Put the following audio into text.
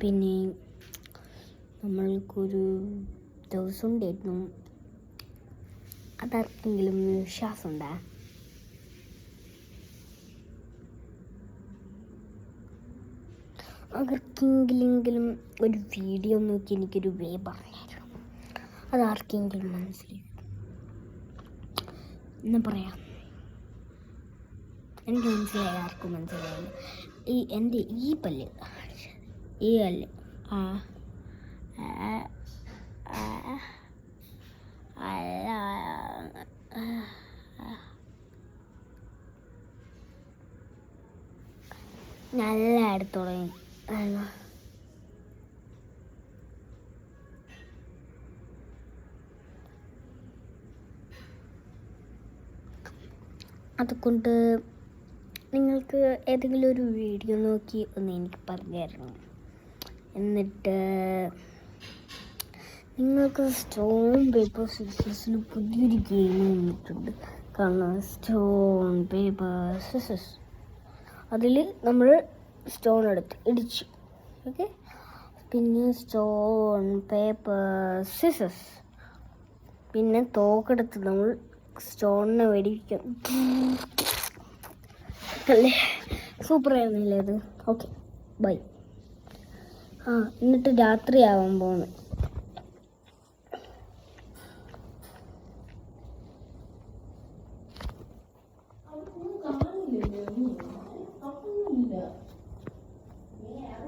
പിന്നെ നമ്മൾക്കൊരു ദിവസം ഉണ്ടായിരുന്നു. അതാർക്കെങ്കിലും വിശ്വാസമുണ്ടോ? ആർക്കെങ്കിലും ഒരു വീഡിയോ നോക്കി എനിക്കൊരു വേ പറഞ്ഞായിരുന്നു. അതാർക്കെങ്കിലും മനസ്സിലായി എന്ന് പറയാം. എനിക്ക് മനസ്സിലായി, ആർക്കും മനസ്സിലായില്ല. എൻ്റെ ഈ പല്ല് നല്ല അടുത്തോളം അതുകൊണ്ട് നിങ്ങൾക്ക് ഏതെങ്കിലും ഒരു വീഡിയോ നോക്കി ഒന്ന് എനിക്ക് പറഞ്ഞു തരണം. എന്നിട്ട് നിങ്ങൾക്ക് സ്റ്റോൺ പേപ്പർ സിസേഴ്സിൽ പുതിയൊരു ഗെയിം വന്നിട്ടുണ്ട്. കാരണം സ്റ്റോൺ പേപ്പർ സിസേഴ്സ്, അതിൽ നമ്മൾ സ്റ്റോൺ എടുത്ത് ഇടിച്ചു. ഓക്കെ, പിന്നെ സ്റ്റോൺ പേപ്പർ സിസേഴ്സ്, പിന്നെ തോക്കെടുത്ത് നമ്മൾ സ്റ്റോണിനെ വെടിക്കും. അല്ലേ, സൂപ്പറായിരുന്നില്ലേ അത്? Okay, bye. എന്നിട്ട് രാത്രിയാവാൻ പോകുന്നു.